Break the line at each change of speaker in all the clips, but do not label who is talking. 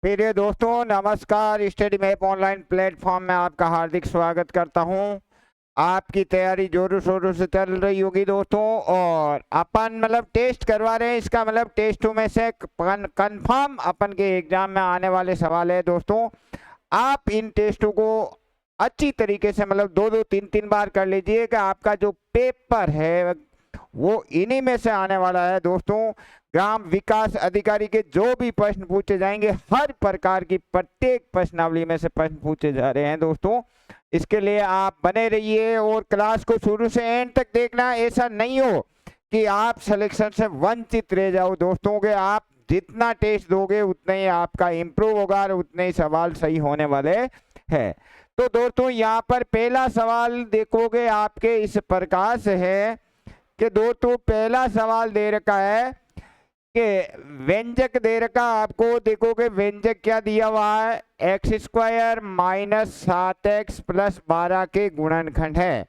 प्रिय दोस्तों, नमस्कार। स्टडी मैप ऑनलाइन प्लेटफॉर्म में आपका हार्दिक स्वागत करता हूं। आपकी तैयारी जोरों शोरों से चल रही होगी दोस्तों, और अपन टेस्ट करवा रहे हैं। इसका टेस्टों में से कंफर्म अपन के एग्जाम में आने वाले सवाल है दोस्तों। आप इन टेस्टों को अच्छी तरीके से दो दो तीन तीन बार कर लीजिए कि आपका जो पेपर है वो इन्हीं में से आने वाला है दोस्तों। ग्राम विकास अधिकारी के जो भी प्रश्न पूछे जाएंगे, हर प्रकार की प्रत्येक प्रश्नावली में से प्रश्न पूछे जा रहे हैं दोस्तों। इसके लिए आप बने रहिए और क्लास को शुरू से एंड तक देखना। ऐसा नहीं हो कि आप सिलेक्शन से वंचित रह जाओ दोस्तों के। आप जितना टेस्ट दोगे उतना ही आपका इम्प्रूव होगा और उतने ही सवाल सही होने वाले हैं। तो दोस्तों यहाँ पर पहला सवाल देखोगे आपके इस प्रकार से है कि दोस्तों पहला सवाल दे रखा है कि व्यंजक दे रखा आपको। देखोगे व्यंजक क्या दिया हुआ है, x² - 7x + 12 के गुणनखंड है।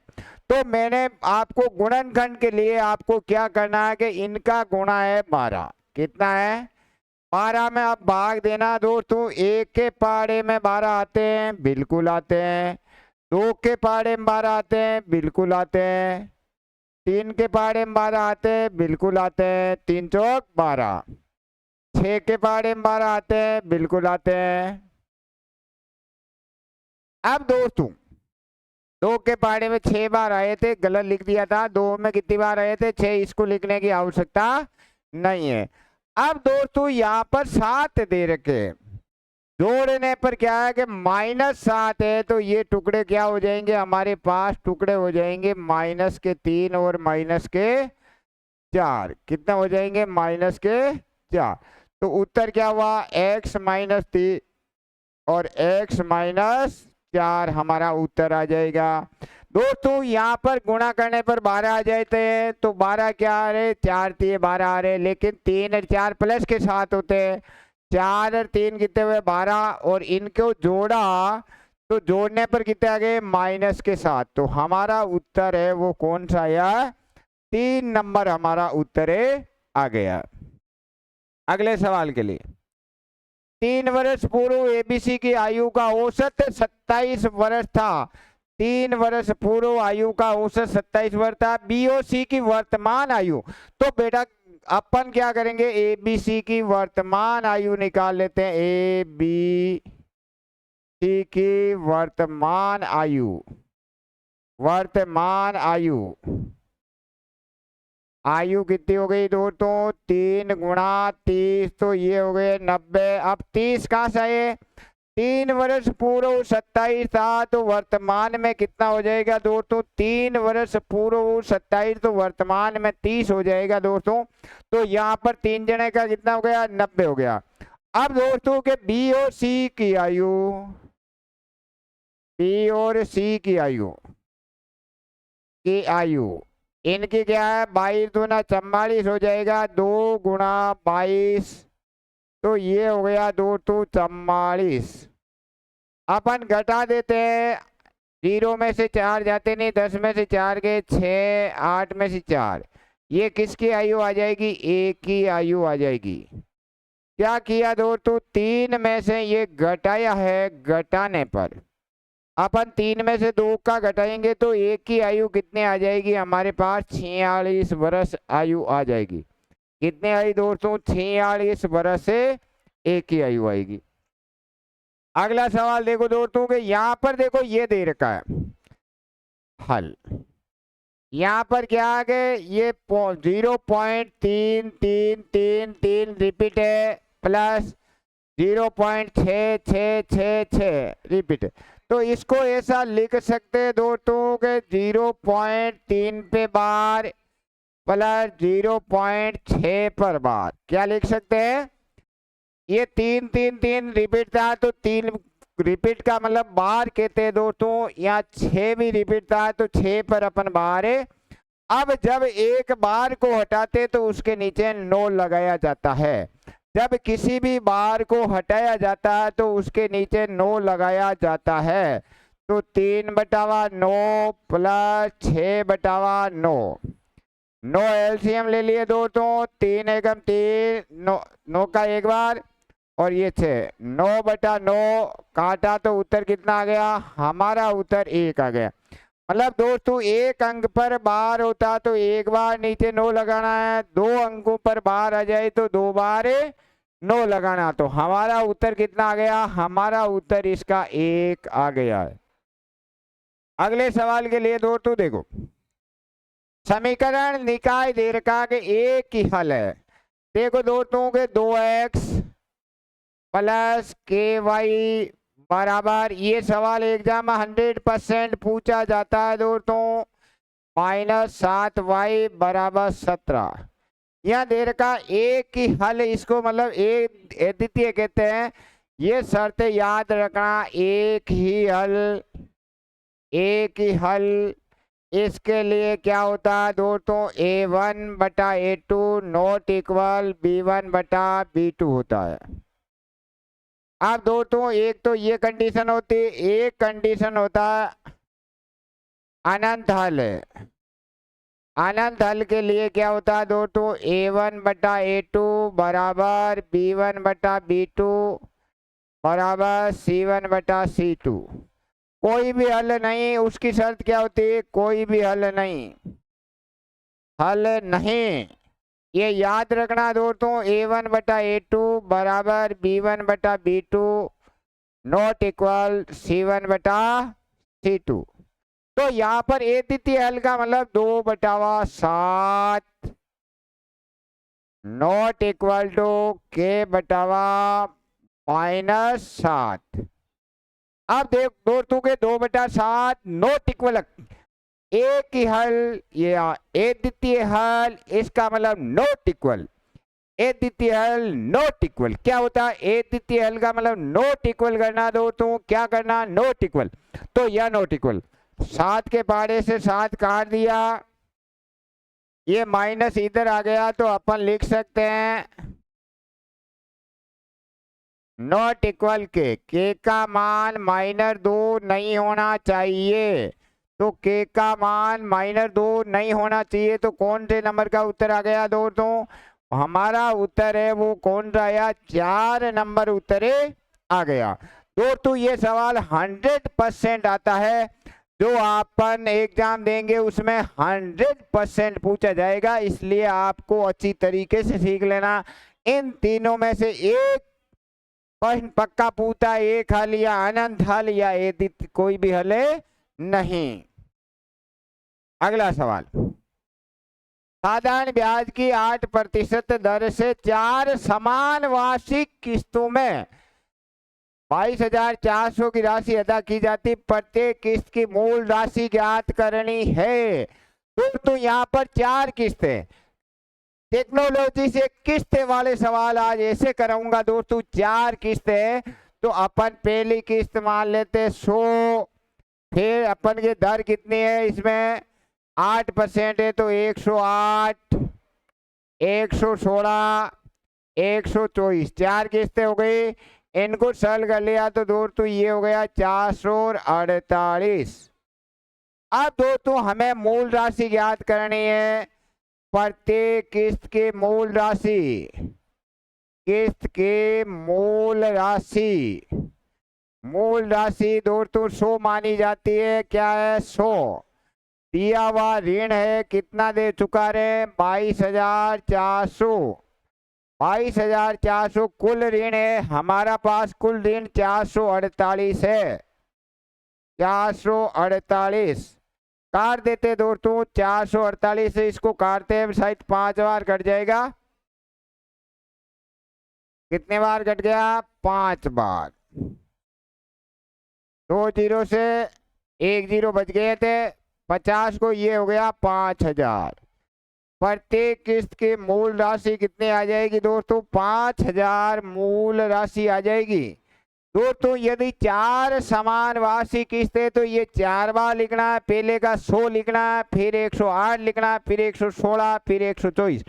तो मैंने आपको गुणनखंड के लिए आपको क्या करना है कि इनका गुणा है 12। कितना है? 12 में आप भाग देना दोस्तों। 1 के पहाड़े में 12 आते हैं, बिल्कुल आते हैं। 2 के पहाड़े में 12 आते हैं, बिल्कुल आते हैं। 3 के पहाड़े में 12 आते हैं, बिल्कुल आते हैं। 3 चौक 12। 6 के पहाड़े में 12 आते हैं, बिल्कुल आते हैं। अब दोस्तों 2 के पहाड़े में 6 बार आए थे, गलत लिख दिया था। 2 में कितनी बार आए थे? 6। इसको लिखने की आवश्यकता नहीं है। अब दोस्तों यहाँ पर 7 दे रखे, जोड़ने पर क्या है कि -7 है, तो ये टुकड़े क्या हो जाएंगे हमारे पास? टुकड़े हो जाएंगे -3 और -4। कितना हो जाएंगे? -4। तो उत्तर क्या हुआ? x - 3 और x - 4 हमारा उत्तर आ जाएगा दोस्तों। यहाँ पर गुणा करने पर 12 आ जाते हैं, तो 12 क्या आ रहे? 4 3 12 आ रहे, लेकिन 3 और 4 प्लस के साथ होते हैं। 4 और 3 कितने हुए? 12। और इनको जोड़ा तो जोड़ने पर कितने आ गए? माइनस के साथ। तो हमारा उत्तर है वो कौन सा है? 3 नंबर हमारा उत्तर है, आ गया। अगले सवाल के लिए, 3 वर्ष पूर्व एबीसी की आयु का औसत 27 वर्ष था। 3 वर्ष पूर्व आयु का औसत 27 वर्ष था। बीओसी की वर्तमान आयु, तो बेटा अपन क्या करेंगे? एबीसी की वर्तमान आयु निकाल लेते हैं। एबीसी की वर्तमान आयु, वर्तमान आयु, आयु कितनी हो गई दोस्तों? 3 × 30, तो ये हो गए 90। अब 30 कहाँ से आए? 3 वर्ष पूर्व 27 था, तो वर्तमान में कितना हो जाएगा दोस्तों? 3 वर्ष पूर्व 27, तो वर्तमान में 30 हो जाएगा दोस्तों। तो यहाँ पर 3 जने का कितना हो गया? 90 हो गया। अब दोस्तों के बी और सी की आयु, बी और सी की आयु इनकी क्या है? 22 दूना 44 हो जाएगा। 2 × 22, तो ये हो गया दोस्तों 44। अपन घटा देते हैं, 0 में से 4 जाते नहीं, 10 में से 4 गए 6, 8 में से 4, ये किसकी आयु आ जाएगी? एक की आयु आ जाएगी। क्या किया दोस्तों? 3 में से ये घटाया है, घटाने पर अपन 3 में से 2 का घटाएंगे तो एक की आयु कितने आ जाएगी हमारे पास? 46 वर्ष आयु आ जाएगी। कितने आई दोस्तों? 46 वर्ष से एक की आयु आएगी। अगला सवाल देखो दोस्तों के, यहाँ पर देखो ये दे रखा है हल। यहाँ पर क्या आ गए? ये 0.3333 रिपीट है, प्लस 0.6666 रिपीट है। तो इसको ऐसा लिख सकते हैं दोस्तों के 0.3 पे बार प्लस 0.6 पर बार। क्या लिख सकते हैं? ये 3 3 3 रिपीट था, तो 3 रिपीट का बार कहते हैं दोस्तों। यहाँ 6 भी रिपीट था, तो 6 पर अपन बार है। अब जब एक बार को हटाते तो उसके नीचे 9 लगाया जाता है। जब किसी भी बार को हटाया जाता है तो उसके नीचे 9 लगाया जाता है। तो 3/9 प्लस 6/9, 9 एलसीएम ले लिए दोस्तों। 3 एकम 3, 9 का एक बार, और ये 6, 9/9 काटा तो उत्तर कितना आ गया? हमारा उत्तर 1 आ गया। मतलब दोस्तों एक अंक पर बार होता तो एक बार नीचे 9 लगाना है, 2 अंकों पर बार आ जाए तो 2 बार 9 लगाना। तो हमारा उत्तर कितना आ गया? हमारा उत्तर इसका 1 आ गया है। अगले सवाल के लिए दोस्तों देखो, समीकरण निकाय दीर्घा के एक ही हल है। देखो दोस्तों के 2x प्लस KY बराबर, ये सवाल एग्जाम में 100% पूछा जाता है दोस्तों, -7y बराबर 17। यह दीर्घा एक ही हल, इसको मतलब एक अद्वितीय कहते हैं। ये शर्त याद रखना, एक ही हल, एक ही हल। इसके लिए क्या होता है दोस्तों? A1/A2 नॉट इक्वल B1/B2 होता है। अब दोस्तों एक तो ये कंडीशन होती है, एक कंडीशन होता है अनंत हल। अनंत हल के लिए क्या होता है दोस्तों? A1/A2 बराबर B1/B2 बराबर C1/C2। कोई भी हल नहीं, उसकी शर्त क्या होती है? कोई भी हल नहीं, हल नहीं। ये याद रखना दोस्तों, A1/A2 बराबर B1/B2 नॉट इक्वल C1/C2। तो यहाँ पर अद्वितीय हल का मतलब 2/7 नॉट इक्वल टू K/-7। अब देख दोस्तों के 2/7 नॉट इक्वल, एक ही हल या अद्वितीय हल, इसका मतलब नॉट इक्वल। अद्वितीय हल नॉट इक्वल क्या होता है? अद्वितीय हल का मतलब नॉट इक्वल करना दोस्तों, क्या करना? Not equal. तो यह नॉट इक्वल, 7 के पहाड़े से 7 काट दिया, ये माइनस इधर आ गया, तो अपन लिख सकते हैं नॉट इक्वल के का मान -2 नहीं होना चाहिए। तो के का मान -2 नहीं होना चाहिए, तो कौन से नंबर का उत्तर आ गया दोस्तों? हमारा उत्तर है वो कौन सा आया? 4 नंबर उत्तर आ गया। दोस्तों ये सवाल 100% आता है, जो अपन एग्जाम देंगे उसमें 100% पूछा जाएगा, इसलिए आपको अच्छी तरीके से सीख लेना। इन तीनों में से एक प्रश्न पक्का पूछा, एक हल या अनंत हल या कोई भी हल नहीं। अगला सवाल, साधारण ब्याज की 8% दर से 4 समान वार्षिक किस्तों में 22,400 की राशि अदा की जाती, प्रत्येक किस्त की मूल राशि ज्ञात करनी है। तो यहाँ पर 4 किस्तें, टेक्नोलॉजी से किस्तें वाले सवाल आज ऐसे कराऊंगा दोस्तों। 4 किस्तें, तो अपन पहली किस्त मान लेते 100, फिर अपन के दर कितनी है? इसमें 8% है, तो 108, 116, 124, 4 किस्तें हो गई। इनको सरल कर लिया तो दोस्तों ये हो गया 448। अब दोस्तों हमें मूल राशि ज्ञात करनी है, प्रत्येक किस्त के मूल राशि, किस्त के मूल राशि, मूल राशि दोस्तों 100 मानी जाती है। क्या है? 100। दिया हुआ ऋण है, कितना दे चुका रे? 22,400। 22,400 कुल ऋण है हमारा पास, कुल ऋण 448 है। 448 काट देते दोस्तों, 448 से इसको काटते हैं, शायद 5 बार कट जाएगा। कितने बार कट गया? 5 बार। 2 जीरो से 1 जीरो बच गए थे, 50 को ये हो गया 5,000। प्रत्येक किस्त की मूल राशि कितने आ जाएगी दोस्तों? 5,000 मूल राशि आ जाएगी। दोस्तों यदि 4 समान वार्षिक किस्त है तो ये 4 बार लिखना है, पहले का 100 लिखना है, फिर 108 लिखना है, फिर 116, फिर 124।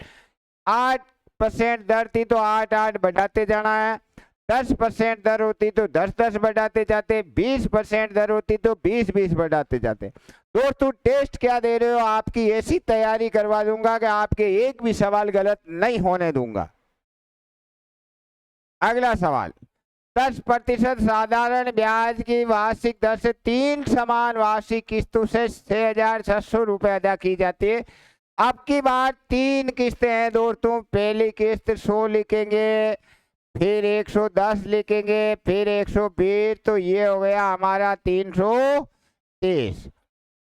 8% दर थी तो 8 बढ़ाते जाना है, 10% दर होती तो 10 बढ़ाते जाते, 20% दर होती तो 20 बढ़ाते जाते। दोस्तों टेस्ट क्या दे रहे हो? आपकी ऐसी तैयारी करवा दूंगा कि आपके एक भी सवाल गलत नहीं होने दूंगा। अगला सवाल, 10% साधारण ब्याज की वार्षिक दर से 3 समान वार्षिक किस्तों से 6,600 रुपए अदा की जाती है। अब की बार 3 किस्तें हैं दोस्तों। पहली किस्त 100 लिखेंगे, फिर 110 लिखेंगे, फिर 120, तो ये हो गया हमारा 330।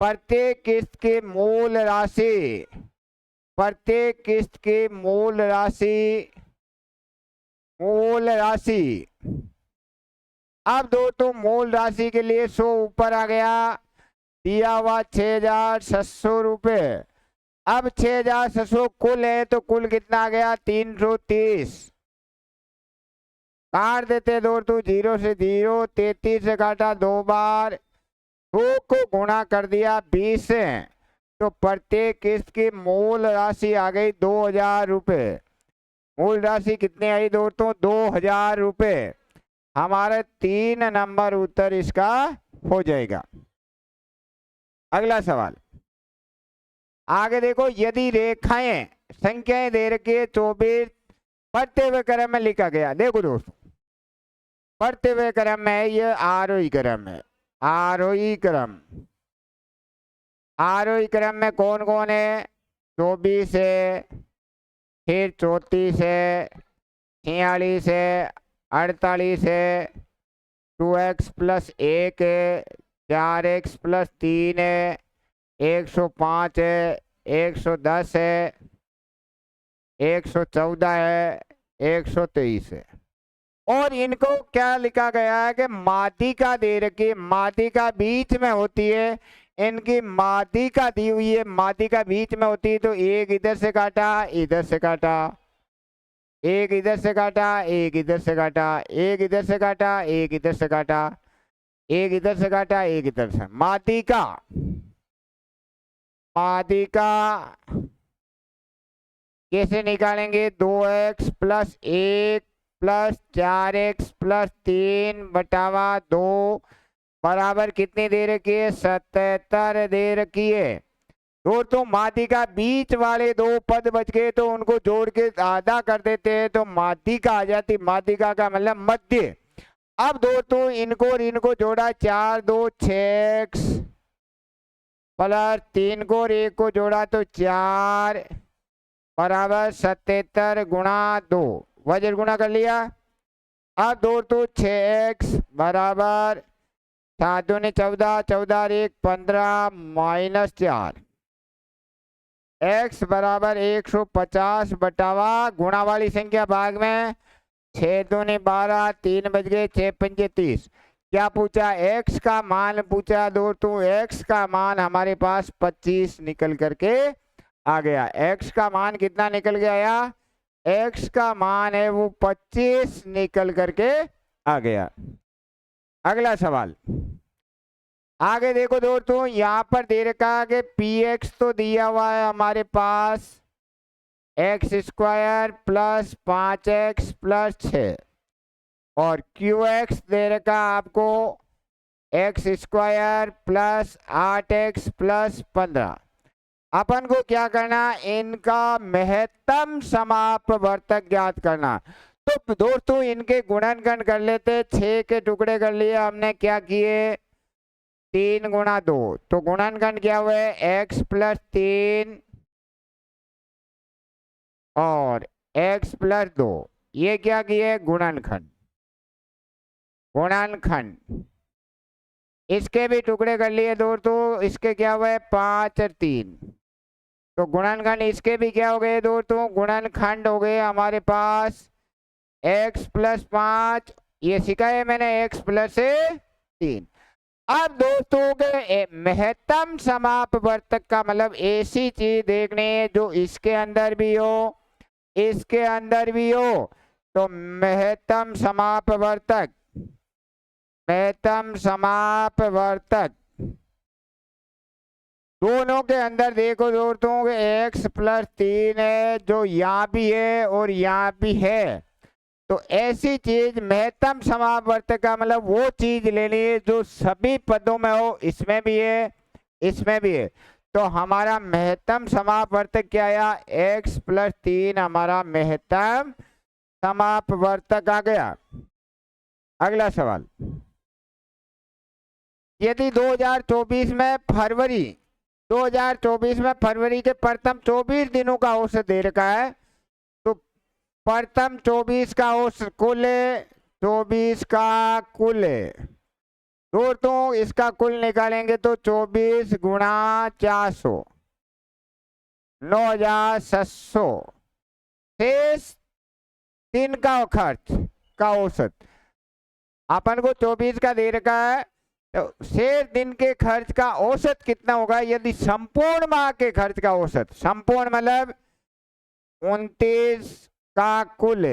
प्रत्येक किस्त की मूल राशि, प्रत्येक किस्त की मूल राशि, मूल राशि, अब दोस्तों मूल राशि के लिए 100 ऊपर आ गया, दिया हुआ 6,700 रुपए। अब 6,700 कुल है, तो कुल कितना आ गया 330। काट देते दोस्तों, 0 से 0, 33 से काटा 2 बार, 2 को गुणा कर दिया 20 से, तो प्रत्येक किस्त की मूल राशि आ गई 2,000 रुपए। मूल राशि कितनी आई दोस्तों, 2,000 रुपए। हमारे 3 नंबर उत्तर इसका हो जाएगा। अगला सवाल, आगे देखो, यदि रेखाएं संख्याएं दे रखी है 24, बढ़ते हुए क्रम में लिखा गया। देखो दोस्तों, बढ़ते हुए क्रम में, ये आरोही क्रम है, आरोही क्रम। आरोही क्रम में कौन कौन है, 24 है, फिर 34 है, 46 है, 48 है, 2x + 1 है, 4x + 3 है, 105 है, 110 है, 114 है, 123 है। और इनको क्या लिखा गया है कि माध्यिका दे रखी, माध्यिका बीच में होती है, इनकी माध्यिका दी हुई है, माध्यिका बीच में होती है, तो एक इधर से काटा, इधर से काटा, एक इधर से काटा, एक इधर से काटा, एक इधर से काटा, एक इधर से काटा, एक इधर से काटा, एक इधर से। माध्यिका, माध्यिका कैसे निकालेंगे, 2x + 1 + 4x + 3 बटावा 2 बराबर कितनी दे रखी है, 77 दे रखी है। दोस्तों माध्यिका बीच वाले 2 पद बच गए, तो उनको जोड़ के आधा कर देते हैं, तो माध्यिका आ जाती। माध्यिका का मतलब मध्य। अब दोस्तों इनको और इनको जोड़ा, 4 2 6x + 3 को और 1 को जोड़ा, तो 4 बराबर 77 गुणा 2, वजन गुणा कर लिया। अब दोस्तों 6x बराबर 7 दूनी 14, 14 और 1 15 -4, x बराबर 150 बटावा गुणा वाली संख्या भाग में 6 दूनी 12, 3 बज गए, 6 पंजे 30। क्या पूछा, x का मान पूछा दोस्तों। x का मान हमारे पास 25 निकल करके आ गया। x का मान कितना निकल के आया, x का मान है वो 25 निकल करके आ गया। अगला सवाल, आगे देखो दोस्तों, यहां पर दे रखा है कि px तो दिया हुआ है हमारे पास x² + 5x + 6, और qx दे रखा आपको x² + 8x + 15। अपन को क्या करना, इनका महत्तम समापवर्तक ज्ञात करना। तो दोस्तों इनके गुणनखंड कर लेते, 6 के टुकड़े कर लिए हमने, क्या किए 3 गुणा 2, तो गुणनखंड क्या हुआ है, x + 3 और x + 2, ये क्या किए गुणनखंड, गुणनखंड। इसके भी टुकड़े कर लिए दोस्तों, इसके क्या हुआ है 5 और 3, तो गुणनखंड इसके भी क्या हो गए दोस्तों, गुणनखंड हो गए हमारे पास x + 5, ये सिखाया मैंने, x + 3। अब दोस्तों के महत्तम समापवर्तक का मतलब ऐसी चीज देखनी है जो इसके अंदर भी हो, इसके अंदर भी हो, तो महत्तम समापवर्तक, महत्तम समापवर्तक दोनों के अंदर देखो दोस्तों x + 3 है, जो यहाँ भी है और यहाँ भी है, तो ऐसी चीज महत्तम समापवर्तक का मतलब वो चीज लेनी है जो सभी पदों में हो, इसमें भी है, इसमें भी है। तो हमारा महत्तम समापवर्तक क्या आया, x + 3 हमारा महत्तम समापवर्तक आ गया। अगला सवाल, यदि 2024 में फरवरी 2024 में फरवरी के प्रथम 24 दिनों का औसत दे रखा है, तो प्रथम 24 का औसत कुल 24 का कुल दोस्तों इसका कुल निकालेंगे तो 24 गुणा 400 9,700 शेष दिन का खर्च का औसत अपन को 24 का दे रखा है, तो शेष दिन के खर्च का औसत कितना होगा? यदि संपूर्ण माह के खर्च का औसत, संपूर्ण मतलब 29 का कुल,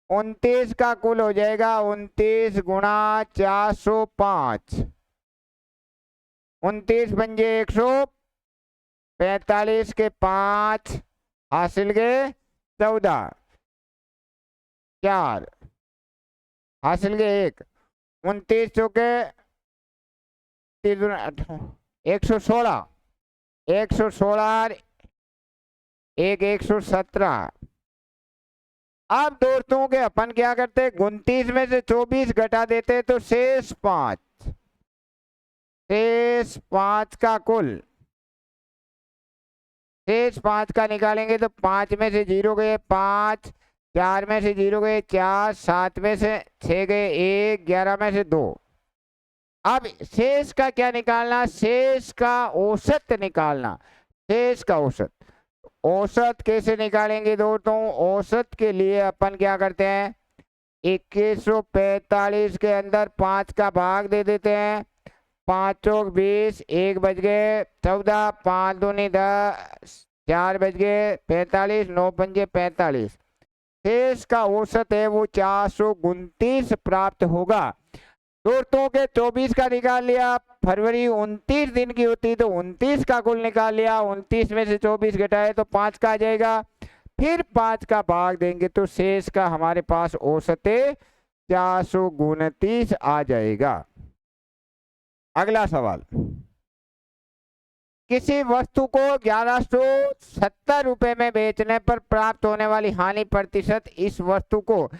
29 का कुल हो जाएगा 29 गुणा 405, 29 पंजे 145 के 5 हासिल के 14 4 हासिल के 1 29 चौके 116 116 एक 117। अब दोस्तों के अपन क्या करते हैं, 29 में से 24 घटा देते तो शेष 5 का कुल, शेष 5 का निकालेंगे तो 5 में से 0 गए 5, 4 में से 0 गए 4, 7 में से 6 गए 1, 11 में से 2। अब शेष का क्या निकालना? शेष का औसत निकालना। शेष का औसत, औसत कैसे निकालेंगे दोस्तों? औसत के लिए अपन क्या करते हैं, 2145 के अंदर 5 का भाग दे देते हैं, 5 चौक 20, 1 बज गए 14, 5 दूनी 10, 4 बज गए 45, 9 पंजे 45। शेष का औसत है वो 429 प्राप्त होगा। दोस्तों के 24 का निकाल लिया, फरवरी 29 दिन की होती तो 29 का कुल निकाल लिया, 29 में से 24 घटाए तो 5 का आ जाएगा, फिर 5 का भाग देंगे तो शेष का हमारे पास औसत 429 आ जाएगा। अगला सवाल, किसी वस्तु को 1170 रुपए में बेचने पर प्राप्त होने वाली हानि प्रतिशत इस वस्तु को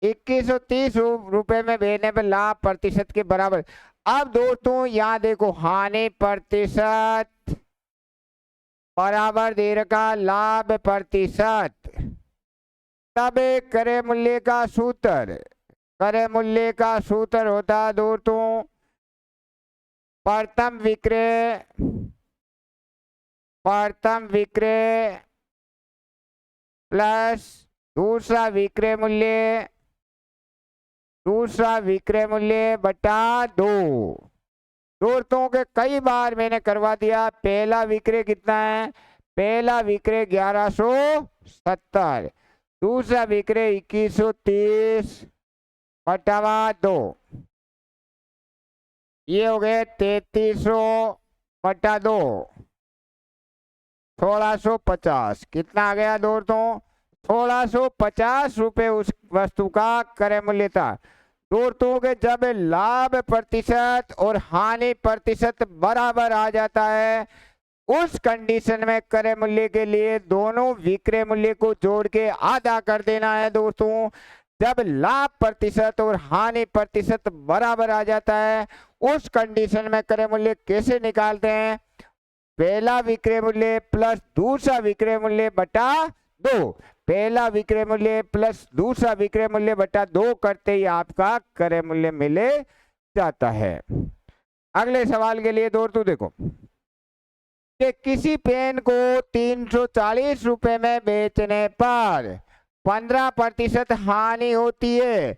2130 रुपए में बेचने पर लाभ प्रतिशत के बराबर। अब दोस्तों यहाँ देखो, हानि प्रतिशत बराबर दे रखा लाभ प्रतिशत, तब क्रय मूल्य का सूत्र, क्रय मूल्य का सूत्र होता है दोस्तों प्रथम विक्रय प्लस दूसरा विक्रय मूल्य बटा 2। दोस्तों के कई बार मैंने करवा दिया। पहला विक्रय कितना है? पहला विक्रय 1170, दूसरा विक्रय 2130 बटा 2, ये हो गए 3300 बटा 2, 1650। कितना आ गया दोस्तों? 1650 रुपए उस वस्तु का क्रय मूल्य था। दोस्तों के जब लाभ प्रतिशत और हानि प्रतिशत बराबर आ जाता है, उस कंडीशन में क्रय मूल्य के लिए दोनों विक्रय मूल्य को जोड़ के आधा कर देना है। दोस्तों जब लाभ प्रतिशत और हानि प्रतिशत बराबर आ जाता है, उस कंडीशन में क्रय मूल्य कैसे निकालते हैं? पहला विक्रय मूल्य प्लस दूसरा विक्रय मूल्य बटा 2, पहला विक्रय मूल्य प्लस दूसरा विक्रय मूल्य बटा 2 करते ही आपका क्रय मूल्य मिल जाता है। अगले सवाल के लिए दोस्तों देखो कि किसी पेन को 340 रुपए में बेचने पर 15% हानि होती है।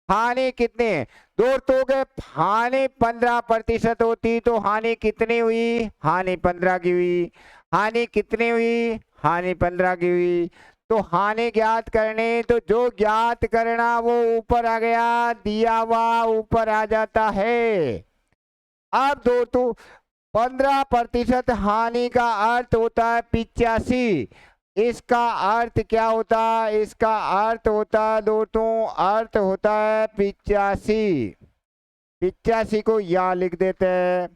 हानि कितनी? दोस्तों के हानि 15% होती तो हानि कितनी हुई? हानि 15 की हुई। हानि कितनी हुई? हानि 15 की हुई। तो हानि ज्ञात करनी, तो जो ज्ञात करना वो ऊपर आ गया, दिया हुआ ऊपर आ जाता है। अब दोस्तों 15% हानि का अर्थ होता है 85। इसका अर्थ क्या होता है? इसका अर्थ होता है दोस्तों, अर्थ होता है 85। 85 को यहाँ लिख देते हैं।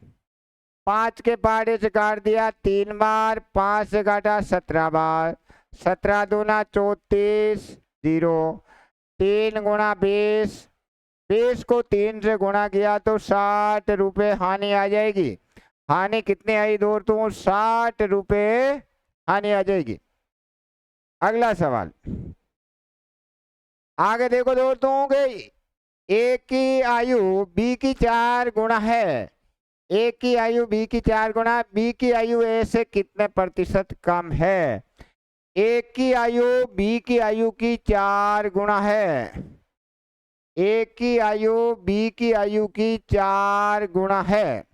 5 के पहाड़े से काट दिया 3 बार, 5 से काटा 17 बार, 17 दूना 34, 0। 3 गुणा 20, 20 को 3 से गुणा किया तो 60 रुपए हानि आ जाएगी। हानि कितनी आई दोस्तों? 60 रुपए हानि आ जाएगी। अगला सवाल आगे देखो दोस्तों कि ए की आयु बी की 4 गुना है। ए की आयु बी की 4 गुना, बी की आयु ए से कितने प्रतिशत कम है? ए की आयु बी की आयु की 4 गुना है। ए की आयु बी की आयु की 4 गुना है।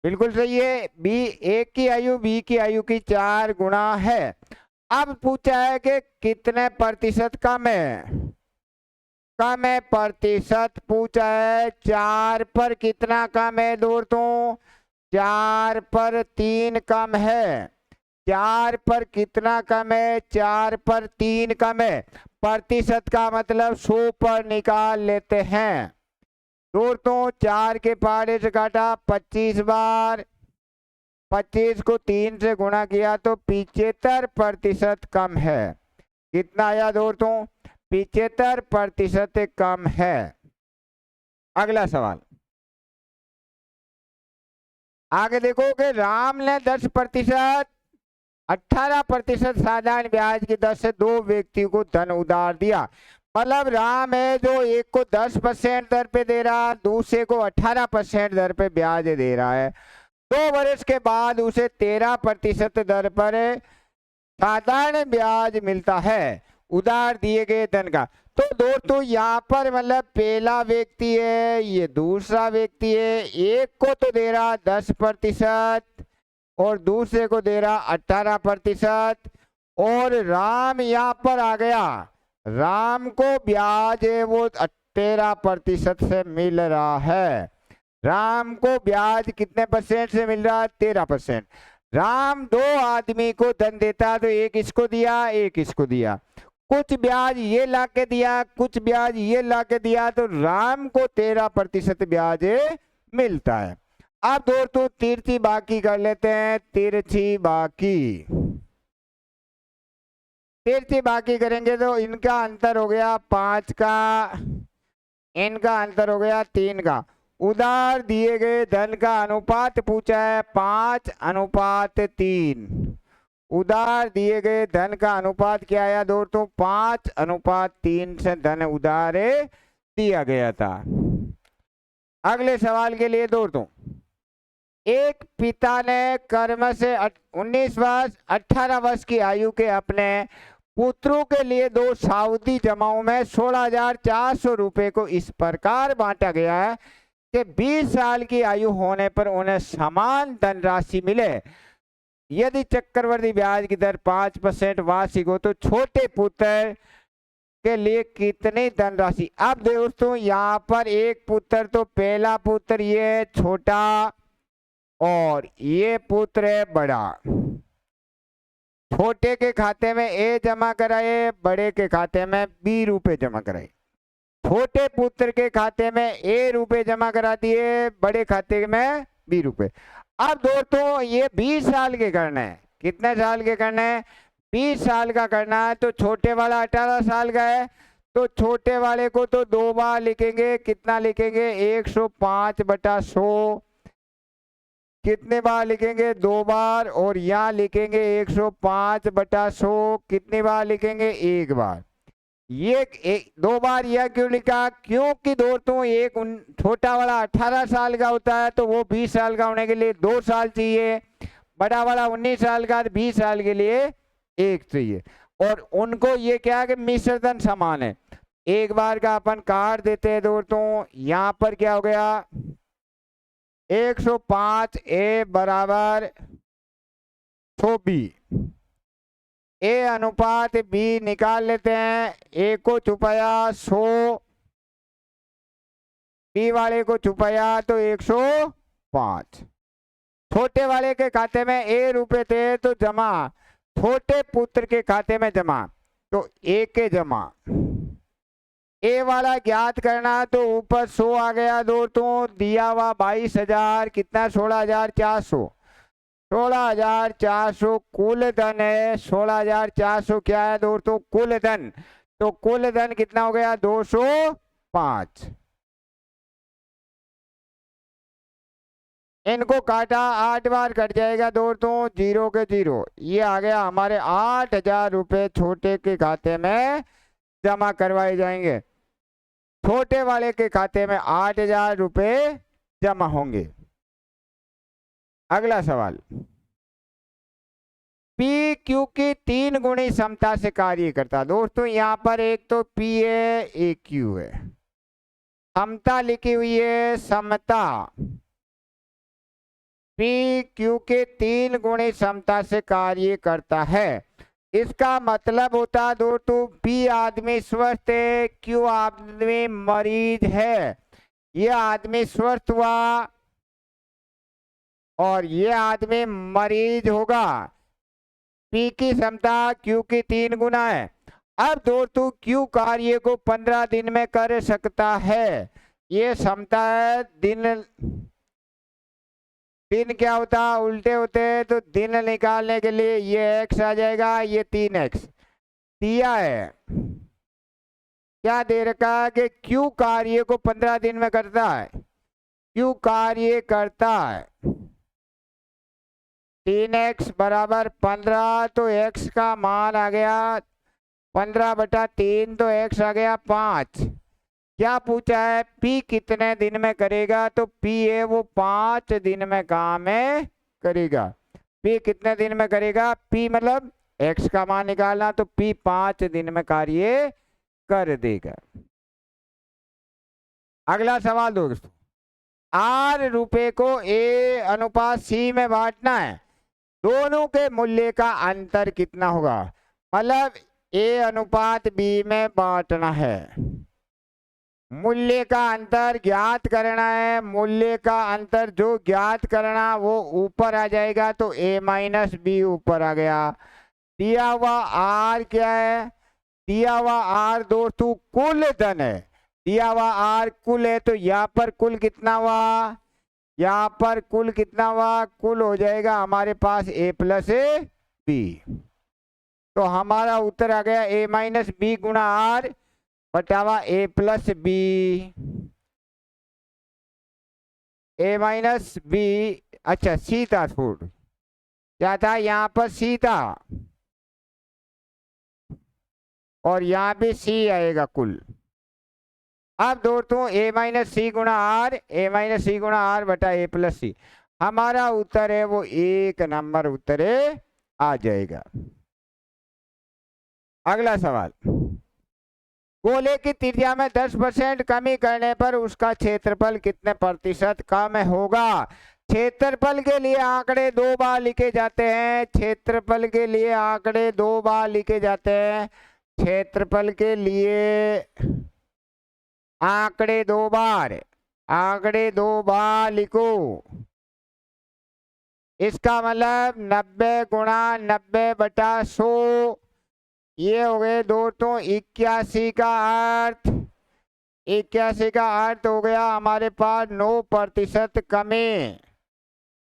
बिल्कुल सही है, बी ए की आयु बी की आयु की 4 गुना है। अब पूछा है कि कितने प्रतिशत कम है? कम है प्रतिशत पूछा है। 4 पर कितना कम है दोस्तों? 4 पर 3 कम है। 4 पर कितना कम है? 4 पर 3 कम है। प्रतिशत का मतलब 100 पर निकाल लेते हैं दोस्तों। 4 के पहाड़े से काटा 25 बार, 25 को 3 से गुणा किया तो 75% कम है। कितना आया दोस्तों? 75% कम है। अगला सवाल आगे देखो कि राम ने 10%, 18% साधारण ब्याज की दर से 2 व्यक्ति को धन उधार दिया। मतलब राम है जो एक को 10% दर पे दे रहा, दूसरे को 18% दर पे ब्याज दे रहा है। 2 वर्ष के बाद उसे 13% दर पर साधारण ब्याज मिलता है उधार दिए गए धन का। तो दोस्तों यहाँ पर मतलब पहला व्यक्ति है, ये दूसरा व्यक्ति है। एक को तो दे रहा 10% और दूसरे को दे रहा 18%। और राम यहाँ पर आ गया, राम को ब्याज है वो 13% से मिल रहा है। राम को ब्याज कितने % से मिल रहा है? 13%। राम 2 आदमी को धन देता तो एक इसको दिया, एक इसको दिया। कुछ ब्याज ये ला के दिया, कुछ ब्याज ये ला के दिया, तो राम को 13% ब्याज मिलता है। अब दोस्तों तिरछी बाकी कर लेते हैं। तिरछी बाकी, तिरछी बाकी करेंगे तो इनका अंतर हो गया 5 का, इनका अंतर हो गया 3 का। उधार दिए गए धन का अनुपात पूछा है 5:3। उधार दिए गए धन का अनुपात क्या आया दोस्तों? 5:3 से धन उधार दिया गया था। अगले सवाल के लिए दोस्तों, एक पिता ने कर्म से 19 वर्ष 18 वर्ष की आयु के अपने पुत्रों के लिए 2 सावधि जमाओं में 16,400 रुपए को इस प्रकार बांटा गया है कि 20 साल की आयु होने पर उन्हें समान धनराशि मिले। यदि चक्रवर्ती ब्याज की दर 5% वार्षिक हो तो छोटे पुत्र के लिए कितनी धनराशि? अब दोस्तों यहाँ पर एक पुत्र, तो पहला पुत्र ये छोटा और ये पुत्र है बड़ा। छोटे के खाते में ए जमा कराए, बड़े के खाते में बी रुपए जमा कराए। छोटे पुत्र के खाते में ए रुपए जमा करा दिए, बड़े खाते में बी रुपए। अब दोस्तों ये 20 साल के करना है। कितने साल के करना है? 20 साल का करना है। तो छोटे वाला 18 साल का है, तो छोटे वाले को तो 2 बार लिखेंगे। कितना लिखेंगे? 105/100। कितने बार लिखेंगे? 2 बार। और यहाँ लिखेंगे 105/100। कितनी बार लिखेंगे? 1 बार। ये 2 बार यह क्यों लिखा? क्योंकि दोस्तों एक छोटा वाला 18 साल का होता है तो वो 20 साल का होने के लिए 2 साल चाहिए। बड़ा वाला 19 साल का 20 साल के लिए 1 चाहिए। और उनको ये क्या है कि मिश्रधन समान है। एक बार का अपन काट देते हैं दोस्तों। यहाँ पर क्या हो गया? 105 ए बराबर 100 बी। ए अनुपात बी निकाल लेते हैं। ए को छुपाया 100, बी वाले को छुपाया तो 105। छोटे वाले के खाते में ए रुपए थे तो जमा, छोटे पुत्र के खाते में जमा, तो ए के जमा। ए वाला ज्ञात करना तो ऊपर 100 आ गया दोस्तों, दिया हुआ 22,000, कितना? 16,400। 16,400 कुल धन है। 16,400 क्या है दोस्तों? कुल धन। तो कुल धन कितना हो गया 205। इनको काटा 8 बार कट जाएगा दोस्तों, 0 के 0। ये आ गया हमारे 8,000 रुपये छोटे के खाते में जमा करवाए जाएंगे। छोटे वाले के खाते में 8,000 रुपये जमा होंगे। अगला सवाल, P Q की 3 गुणी समता से कार्य करता। दोस्तों यहाँ पर एक तो P है, एक Q है, समता लिखी हुई है, समता। P Q के 3 गुणी समता से कार्य करता है। इसका मतलब होता है दोस्तों, P आदमी स्वस्थ है, Q आदमी मरीज है। ये आदमी स्वस्थ हुआ और ये आदमी मरीज होगा। P की क्षमता Q की 3 गुना है। अब दोस्तों Q कार्य को 15 दिन में कर सकता है। ये क्षमता है। दिन क्या होता है, उल्टे होते हैं, तो दिन निकालने के लिए ये x आ जाएगा, ये 3x दिया है। क्या दे रखा है कि Q कार्य को 15 दिन में करता है। Q कार्य करता है 3x बराबर 15, तो x का मान आ गया 15/3, तो x आ गया 5। क्या पूछा है, P कितने दिन में करेगा, तो P है वो 5 दिन में काम है करेगा। P कितने दिन में करेगा, P मतलब x का मान निकालना, तो P 5 दिन में कार्य कर देगा। अगला सवाल दोस्तों, R रुपए को A/C में बांटना है। दोनों के मूल्य का अंतर कितना होगा, मतलब A/B में बांटना है। मूल्य का अंतर ज्ञात करना है। मूल्य का अंतर जो ज्ञात करना वो ऊपर आ जाएगा, तो A-B ऊपर आ गया। दिया हुआ R क्या है, दिया हुआ R दोस्तों कुल धन है। दिया हुआ R कुल है, तो यहाँ पर कुल कितना हुआ, यहाँ पर कुल कितना हुआ, कुल हो जाएगा हमारे पास A+B। तो हमारा उत्तर आ गया A-B गुणा R बटावा A+B। A-B, अच्छा C था, फूड क्या था, यहाँ पर C था और यहाँ भी C आएगा कुल। अब दोस्तों A-C गुणा R, A-C गुणा R बटा A+C, हमारा उत्तर है वो 1 नंबर उत्तर आ जाएगा। अगला सवाल, गोले की त्रिज्या में 10% कमी करने पर उसका क्षेत्रफल कितने प्रतिशत कम होगा। क्षेत्रफल के लिए आंकड़े 2 बार लिखे जाते हैं। क्षेत्रफल के लिए आंकड़े 2 बार लिखे जाते हैं। क्षेत्रफल के लिए आंकड़े 2 बार, आंकड़े 2 बार लिखो। इसका मतलब 90 गुणा 90/100, ये हो गए दोस्तों 81 का अर्थ। 81 का अर्थ हो गया हमारे पास 9% कमी,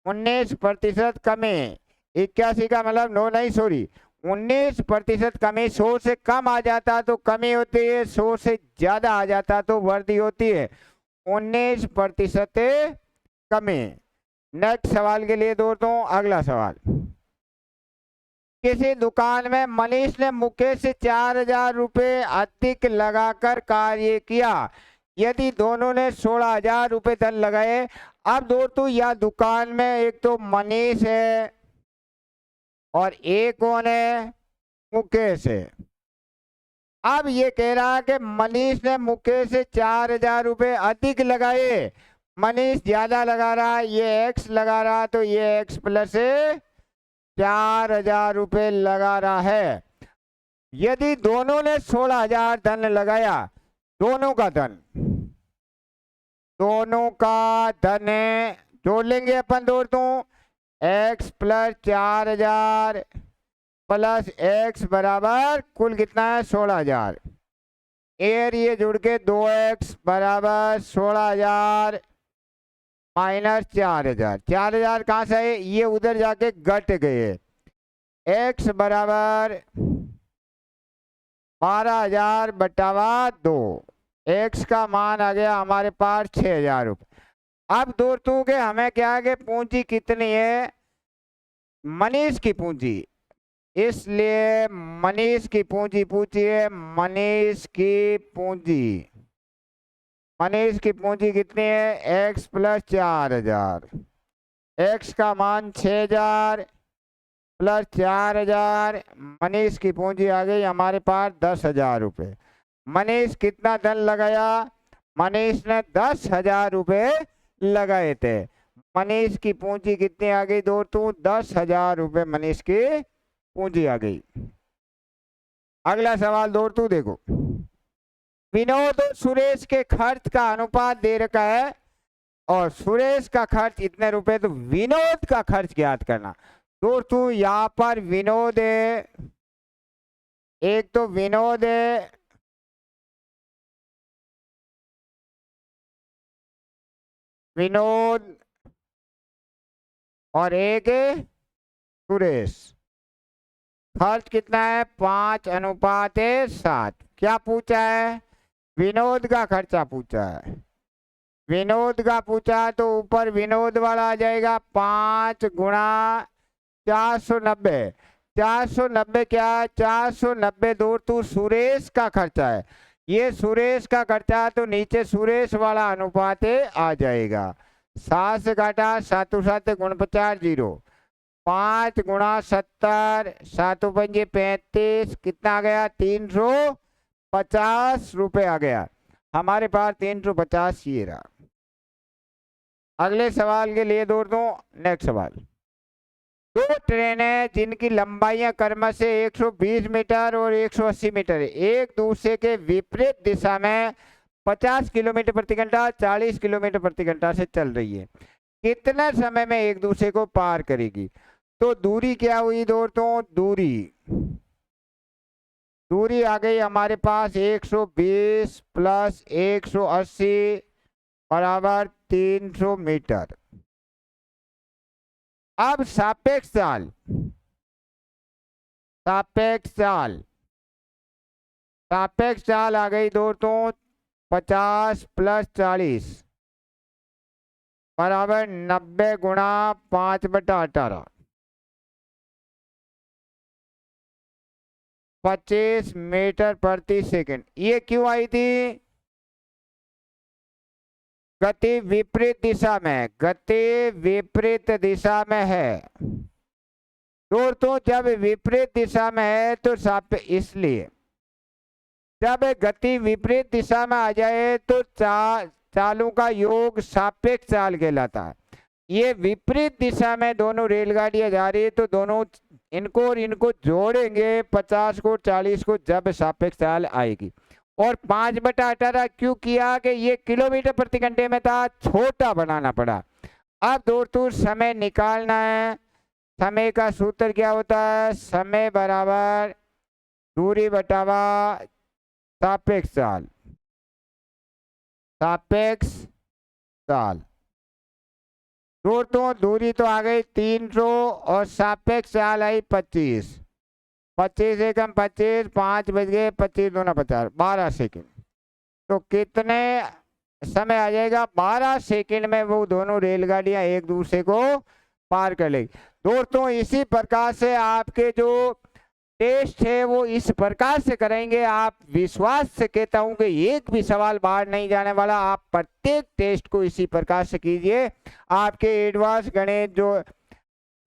19% कमी। 81 का मतलब 9 नहीं, सॉरी 19% कमी। 100 से कम आ जाता तो कमी होती है, 100 से ज्यादा आ जाता तो वृद्धि होती है। 19% कमी। नेक्स्ट सवाल के लिए दोस्तों, अगला सवाल, किसी दुकान में मनीष ने मुकेश से 4,000 रुपये अधिक लगाकर कार्य किया। यदि दोनों ने 16,000 रुपये धन लगाए। अब दोस्तों यह दुकान में एक तो मनीष है और एक कौन है, मुकेश है। अब ये कह रहा है कि मनीष ने मुकेश से 4,000 रुपये अधिक लगाए। मनीष ज्यादा लगा रहा है, ये x लगा रहा, तो ये x+ 4,000 रुपये लगा रहा है। यदि दोनों ने 16,000 धन लगाया, दोनों का धन, दोनों का धन जोड़ लेंगे अपन दोस्तों, x + 4,000 + x बराबर कुल कितना है 16,000। ये जुड़ के 2x बराबर 16,000 माइनस 4,000। 4,000 कहाँ से है, ये उधर जाके घट गए। x बराबर 12,000 बटावा 2। एक्स का मान आ गया हमारे पास 6,000 रुपये। अब दोस्तों के हमें क्या है कि पूंजी कितनी है, मनीष की पूंजी, इसलिए मनीष की पूंजी पूछी है। मनीष की पूंजी, मनीष की पूंजी कितनी है, x प्लस 4,000। x का मान 6,000 प्लस 4,000, मनीष की पूंजी आ गई हमारे पास 10,000 रुपये। मनीष कितना धन लगाया, मनीष ने 10,000 रुपये लगाए थे। मनीष की पूंजी कितनी आ गई दोस्तों, 10,000 रुपये मनीष की पूंजी आ गई। अगला सवाल दोस्तों देखो, विनोद और सुरेश के खर्च का अनुपात दे रखा है और सुरेश का खर्च इतने रुपए, तो विनोद का खर्च ज्ञात करना। दोस्तों यहाँ पर विनोद है, एक तो विनोद है, विनोद और एक है सुरेश। खर्च कितना है, 5:7। क्या पूछा है, विनोद का खर्चा पूछा है। विनोद का पूछा तो ऊपर विनोद वाला आ जाएगा, 5 गुणा 490। 490 क्या है, 490 दोस्तों सुरेश का खर्चा है। ये सुरेश का खर्चा तो नीचे सुरेश वाला अनुपात आ जाएगा। 7 से घटा 7 7 49 0, 5 गुणा 70, 7 पंजे 35, कितना आ गया, 350 रुपये आ गया हमारे पास। 350 ये रहा। अगले सवाल के लिए दोस्तों, नेक्स्ट सवाल, दो ट्रेनें जिनकी लंबाइयां क्रमशः से 120 मीटर और 180 मीटर एक दूसरे के विपरीत दिशा में 50 किलोमीटर प्रति घंटा 40 किलोमीटर प्रति घंटा से चल रही है, कितने समय में एक दूसरे को पार करेगी। तो दूरी क्या हुई दोस्तों, दूरी आ गई हमारे पास 120 प्लस 180 बराबर 300 मीटर। अब सापेक्ष चाल, सापेक्ष चाल आ गई दोस्तों 50 प्लस 40 बराबर 90 गुणा 5/18, 25 मीटर प्रति सेकंड। ये क्यों आई थी, गति विपरीत दिशा में, गति विपरीत दिशा में है दोस्तों। जब विपरीत दिशा में है तो इसलिए जब गति विपरीत दिशा में आ जाए तो चालों का योग सापेक्ष चाल कहलाता है। ये विपरीत दिशा में दोनों रेलगाड़ियां जा रही है तो दोनों इनको और इनको जोड़ेंगे 50 को 40 को जब सापेक्ष चाल आएगी। और 5/18 क्यों किया कि ये किलोमीटर प्रति घंटे में था, छोटा बनाना पड़ा। अब दोस्तों समय निकालना है, समय का सूत्र क्या होता है, समय बराबर दूरी बटावा सापेक्ष चाल, सापेक्ष चाल। दोस्तों दूरी तो आ गई 300 और सापेक्ष चाल आई 25, 25 एकम 25, 5 बज गए, 25 दूना 50, 12 सेकंड। तो कितने समय आ जाएगा, 12 सेकंड में वो दोनों रेलगाड़ियां एक दूसरे को पार कर लेगी। दोस्तों इसी प्रकार से आपके जो टेस्ट है वो इस प्रकार से करेंगे। आप विश्वास से कहता हूं कि एक भी सवाल बाहर नहीं जाने वाला। आप प्रत्येक टेस्ट को इसी प्रकार से कीजिए। आपके एडवांस गणित जो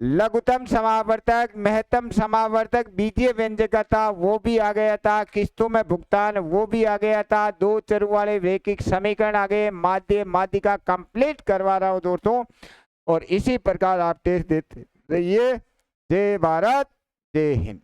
लघुत्तम समावर्तक, महत्तम समावर्तक, बीजीय व्यंजकता वो भी आ गया था, किस्तों में भुगतान वो भी आ गया था, दो चरों वाले रैखिक समीकरण आ गए, माध्य माध्यिका कंप्लीट करवा रहा हूं दोस्तों। और इसी प्रकार आप टेस्ट देते रहिए। जय भारत, जय हिंद।